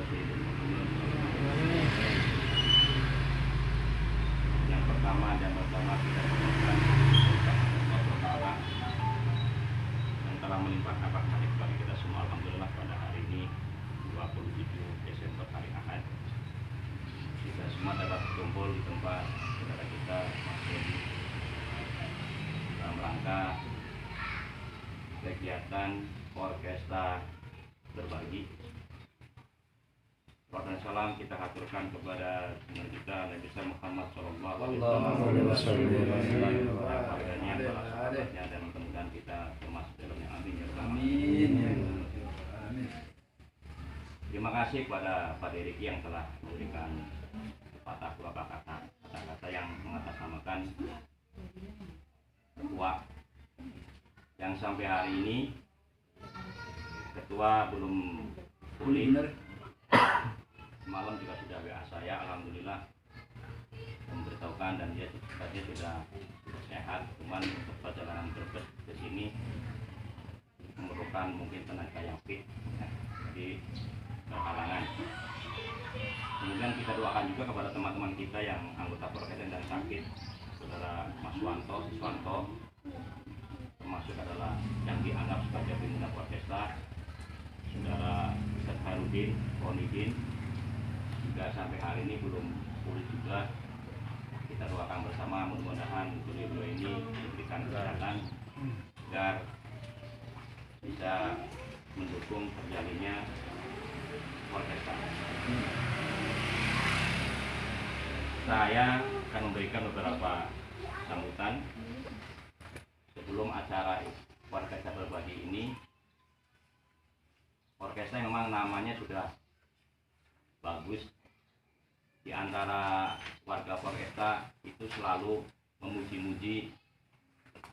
Yang pertama kita mengucapkan Allah yang telah melimpahkan rahmat bagi kita semua. Alhamdulillah pada hari ini 27 Desember hari Ahad kita semua dapat berkumpul di tempat saudara kita Mas Dedi dalam rangka kegiatan orkestra berbagi. Salawat dan salam kita haturkan kepada Tuhan kita Nabi Muhammad Sallallahu Alaihi Wasallam, para keluarganya, para sahabatnya, dan mudah-mudahan kita termasuk dalamnya. Amin ya rabbal alamin. Terima kasih kepada Pak Deriki yang telah memberikan beberapa kata-kata yang mengatasnamakan ketua yang sampai hari ini ketua belum pulih. Semalam juga sudah WA saya, alhamdulillah memberitahukan dan dia sudah sehat, cuman untuk perjalanan Brebes ke sini memerlukan mungkin tenaga yang fit, jadi berhalangan. Kemudian kita doakan juga kepada teman-teman kita yang anggota Porkestra dan sakit, saudara Mas Siswanto, termasuk adalah yang dianggap sebagai pimpinan Porkestra, saudara Ustaz Harudin, Konidin, juga sampai hari ini belum pulih juga. Kita doakan bersama mudah-mudahan beliau ini diberikan kesehatan agar bisa mendukung terjalinnya Porkestra. Saya akan memberikan beberapa sambutan sebelum acara Porkestra berbagi ini. Orkestra memang namanya sudah bagus. Di antara warga Porkestra itu selalu memuji-muji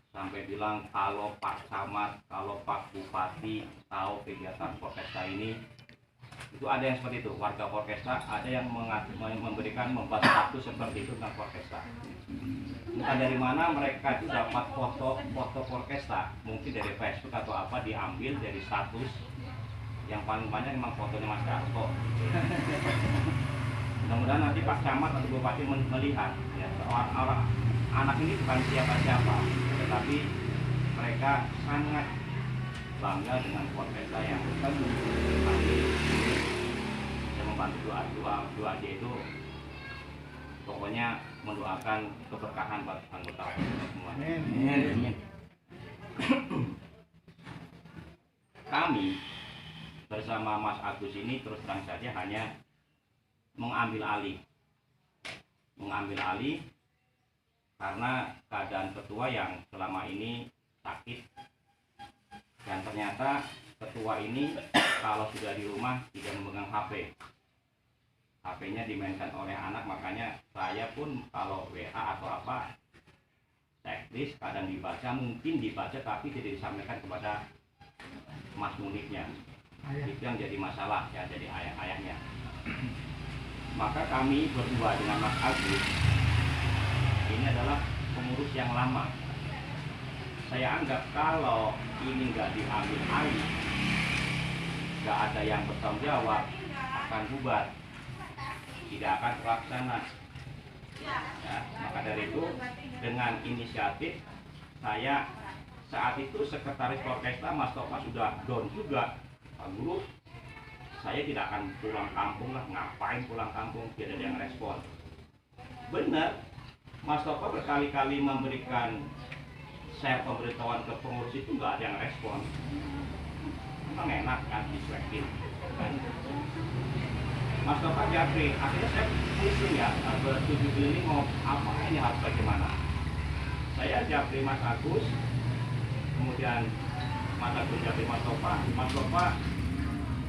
sampai bilang kalau Pak Camat, kalau Pak Bupati tahu kegiatan Porkestra ini, itu ada yang seperti itu. Warga Porkestra ada yang membuat status seperti itu tentang Porkestra. Entah dari mana mereka itu dapat foto Porkestra, mungkin dari Facebook atau apa, diambil dari status. Yang paling banyak memang fotonya Mas Darto. Mudah-mudahan nanti Pak Camat atau Bupati melihat ya, orang anak ini bukan siapa-siapa, tetapi mereka sangat bangga dengan Porkestra yang membantu doa itu. Pokoknya mendoakan keberkahan buat anggota semua. Kami bersama Mas Agus ini terus terang saja hanya mengambil alih karena keadaan ketua yang selama ini sakit, dan ternyata ketua ini kalau sudah di rumah tidak memegang HP-nya dimainkan oleh anak. Makanya saya pun kalau WA atau apa checklist kadang mungkin dibaca tapi tidak disampaikan kepada Mas Munifnya. Itu yang jadi masalah ya, jadi ayahnya. Maka kami berdua dengan Mas Agus ini adalah pengurus yang lama. Saya anggap kalau ini nggak diambil alih, nggak ada yang bertanggung jawab, akan bubar, tidak akan terlaksana. Ya, maka dari itu dengan inisiatif saya saat itu sekretaris Porkestra Mas Topa sudah down juga. Pak Guru, saya tidak akan pulang kampung lah, ngapain pulang kampung, tidak ada yang respon. Benar, Mas Topa berkali-kali memberikan share pemberitahuan ke pengurus itu, nggak ada yang respon. Memang enak kan dicuekin kan? Mas Topa japri, akhirnya saya pusing ya, bertujuh keliling mau apa ini harus bagaimana. Saya japri Mas Agus, kemudian Mas Agus japri Mas Topa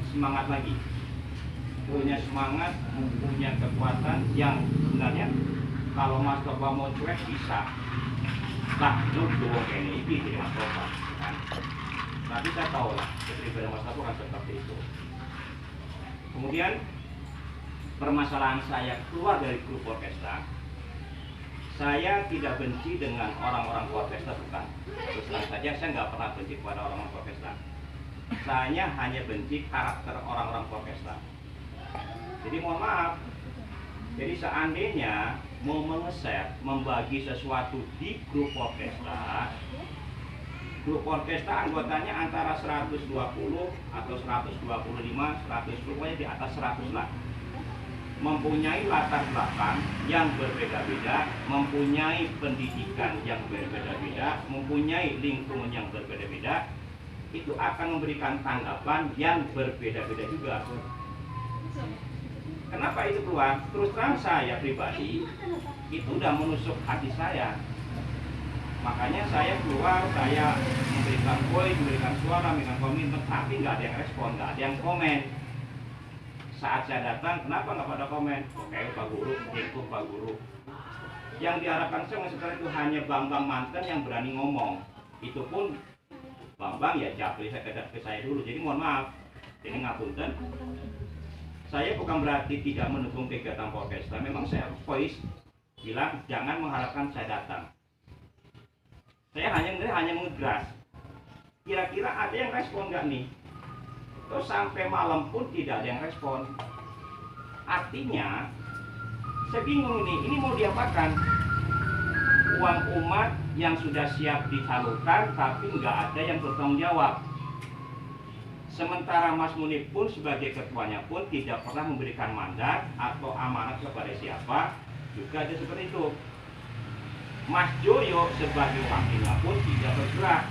semangat lagi, punya semangat, punya kekuatan yang sebenarnya kalau Mas Topa mau cuek bisa lah, dulu ini jadi Mas Topa kan? Tapi saya tahu lah kepribadian Mas Topa kan seperti itu. Kemudian permasalahan saya keluar dari grup Porkestra, saya tidak benci dengan orang-orang Porkestra, bukan. Terus terang saja saya nggak pernah benci kepada orang-orang Porkestra. Saya hanya benci karakter orang-orang Porkestra. Jadi mohon maaf. Jadi seandainya mau mengeset, membagi sesuatu di grup orkestra anggotanya antara 120 atau 125, 100, pokoknya di atas 100 lah. Mempunyai latar belakang yang berbeda-beda, mempunyai pendidikan yang berbeda-beda, mempunyai lingkungan yang berbeda-beda, itu akan memberikan tanggapan yang berbeda-beda juga. Kenapa itu keluar? Terus terang saya pribadi itu udah menusuk hati saya. Makanya saya keluar, saya memberikan poin, memberikan suara, memberikan komitmen, tapi nggak ada yang respon, nggak ada yang komen. Saat saya datang, kenapa nggak pada komen? Oke, Pak Guru, ikut Pak Guru. Yang diharapkan saya sekarang itu hanya Bambang mantan yang berani ngomong. Itu pun Bambang ya japri saya ke saya dulu. Jadi mohon maaf, ini ngapunten. Saya bukan berarti tidak mendukung kegiatan orkestra. Memang saya voice bilang jangan mengharapkan saya datang. Saya hanya mengedras. Kira-kira ada yang respon nggak nih? Terus sampai malam pun tidak ada yang respon. Artinya, saya bingung ini mau diapakan? Uang umat yang sudah siap disalurkan, tapi nggak ada yang bertanggung jawab. Sementara Mas Munif pun sebagai ketuanya pun tidak pernah memberikan mandat atau amanat kepada siapa, juga ada seperti itu. Mas Joyo sebagai wakilnya pun tidak bergerak.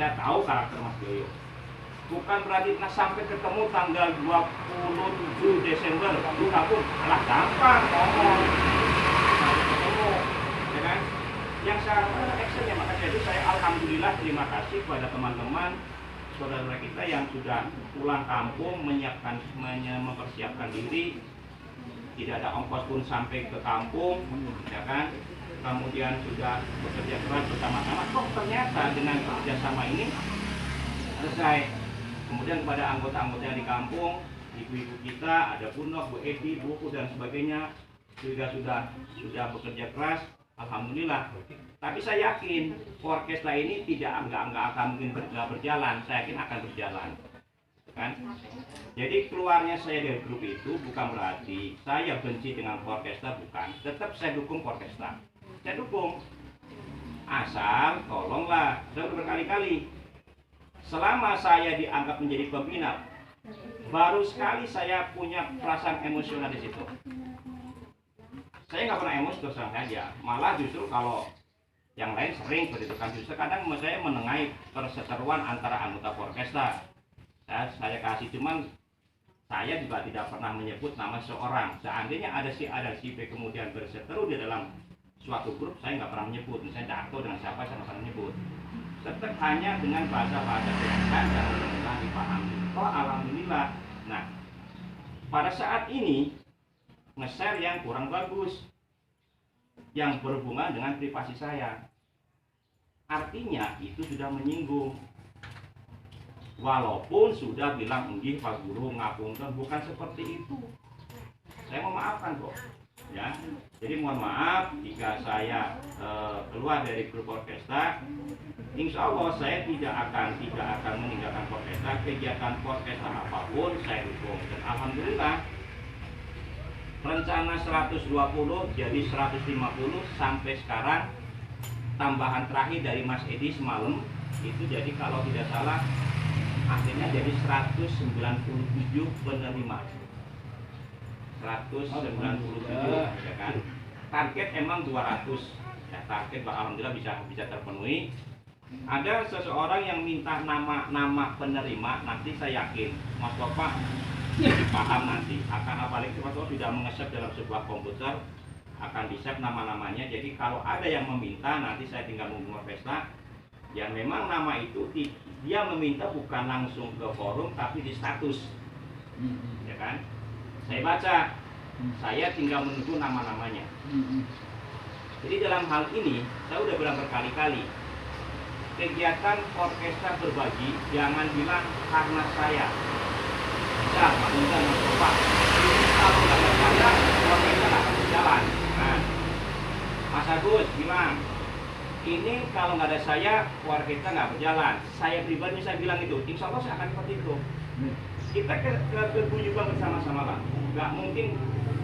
Saya tahu karakter Mas Joyo. Bukan berarti sampai ketemu tanggal 27 Desember kita pun alah gampang ngomong ketemu, ya kan? Yang saya lakukan actionnya, makanya itu saya alhamdulillah terima kasih kepada teman-teman saudara kita yang sudah pulang kampung mempersiapkan diri, tidak ada ongkos pun sampai ke kampung, ya kan? Kemudian sudah bekerja keras bersama-sama. Kok ternyata dengan kerjasama ini selesai. Kemudian kepada anggota-anggota yang di kampung, ibu-ibu kita, ada Punok, Bu Edi, Buku dan sebagainya, juga sudah bekerja keras, alhamdulillah. Tapi saya yakin orkestra ini nggak akan mungkin berjalan. Saya yakin akan berjalan, kan? Jadi keluarnya saya dari grup itu bukan berarti saya benci dengan orkestra, bukan. Tetap saya dukung orkestra. Saya dukung. Asal tolonglah, saya udah berkali-kali. Selama saya dianggap menjadi pembina, baru sekali saya punya perasaan emosional di situ. Saya nggak pernah emosi terus terang saja. Malah justru kalau yang lain sering begitu kan, justru kadang saya menengahi perseteruan antara anggota orkestra. Saya kasih, cuman saya juga tidak pernah menyebut nama seorang. Seandainya ada si B kemudian berseteru di dalam suatu grup, saya nggak pernah menyebut. Misalnya Darto dengan siapa, saya nggak pernah menyebut. Tetap hanya dengan bahasa-bahasa gerakan dan mudah dipahami. Oh alhamdulillah. Nah, pada saat ini nge-share yang kurang bagus, yang berhubungan dengan privasi saya, artinya itu sudah menyinggung. Walaupun sudah bilang enggih Pak Guru ngapunten, bukan seperti itu. Saya memaafkan kok, ya. Jadi mohon maaf jika saya keluar dari grup orkestra. Insya Allah saya tidak akan meninggalkan orkestra. Kegiatan orkestra apapun saya dukung. Dan alhamdulillah rencana 120 jadi 150 sampai sekarang. Tambahan terakhir dari Mas Edi semalam itu jadi kalau tidak salah akhirnya jadi 197 penerima. 197, ya kan? Target emang 200. Ya, target alhamdulillah bisa terpenuhi. Ada seseorang yang minta nama penerima, nanti saya yakin Mas Bapak paham nanti akan apalagi Mas Bapak sudah mengesep dalam sebuah komputer, akan di-save nama-namanya. Jadi kalau ada yang meminta, nanti saya tinggal menghubungi orkestra. Yang memang nama itu dia meminta bukan langsung ke forum tapi di status, ya kan? Saya baca, saya tinggal menunggu nama-namanya. Jadi dalam hal ini saya udah bilang berkali-kali, kegiatan orkestra berbagi jangan bilang karena saya. Ya, bukan Pak. Kalau nggak ada saya, orkestra nggak akan berjalan. Nah, Mas Agus bilang ini kalau nggak ada saya, keluarga kita nggak berjalan. Saya pribadi saya bilang itu, insya Allah saya akan seperti itu. Kita berkunjungan bersama-sama lah. Nggak mungkin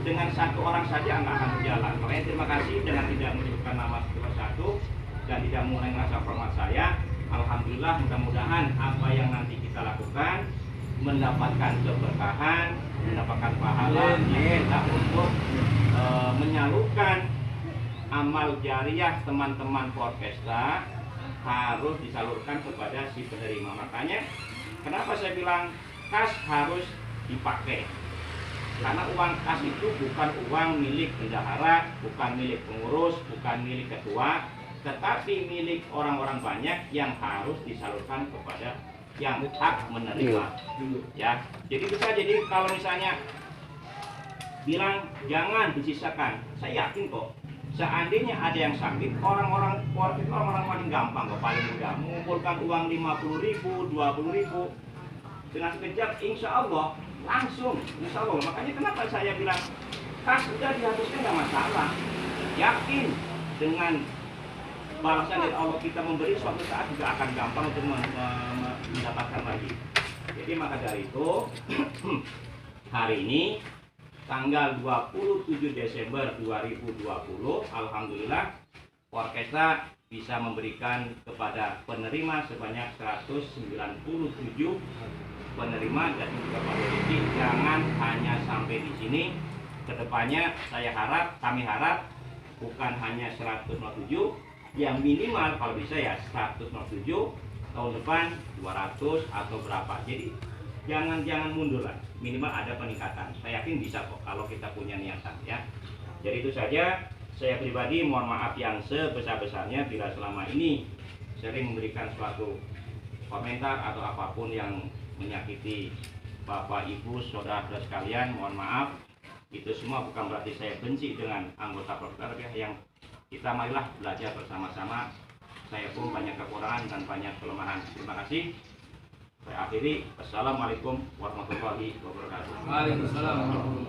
dengan satu orang saja nggak akan berjalan. Makanya terima kasih dengan tidak menyebutkan nama satu dan tidak mulai merasa hormat saya. Alhamdulillah, mudah-mudahan apa yang nanti kita lakukan mendapatkan keberkahan, mendapatkan pahala kita untuk menyalurkan amal jariah teman-teman Porkesta harus disalurkan kepada si penerima. Makanya kenapa saya bilang kas harus dipakai, karena uang kas itu bukan uang milik bendahara, bukan milik pengurus, bukan milik ketua, tetapi milik orang-orang banyak yang harus disalurkan kepada yang hak menerima. Ya, jadi bisa jadi kalau misalnya bilang jangan disisakan, saya yakin kok seandainya ada yang sakit, orang-orang itu orang-orang paling gampang kok, paling mudah mengumpulkan uang 50.000, 20.000 dengan sekejap, insya Allah langsung, insya Allah. Makanya kenapa saya bilang kas sudah dihapuskan nggak masalah, yakin dengan balasan dari Allah kita memberi, suatu saat juga akan gampang untuk mendapatkan lagi. Jadi maka dari itu hari ini tanggal 27 Desember 2020, alhamdulillah Porkesta bisa memberikan kepada penerima sebanyak 197 penerima dan juga Pak Polisi. Jangan hanya sampai di sini. Kedepannya kami harap bukan hanya 197, yang minimal kalau bisa ya 197, tahun depan 200 atau berapa. Jadi jangan mundur lah, minimal ada peningkatan. Saya yakin bisa kok kalau kita punya niatan ya. Jadi itu saja. Saya pribadi mohon maaf yang sebesar-besarnya bila selama ini sering memberikan suatu komentar atau apapun yang menyakiti Bapak, Ibu, saudara-saudara sekalian. Mohon maaf. Itu semua bukan berarti saya benci dengan anggota Porkesta yang kita marilah belajar bersama-sama. Saya pun banyak kekurangan dan banyak kelemahan. Terima kasih. Saya akhiri. Assalamualaikum warahmatullahi wabarakatuh. Waalaikumsalam.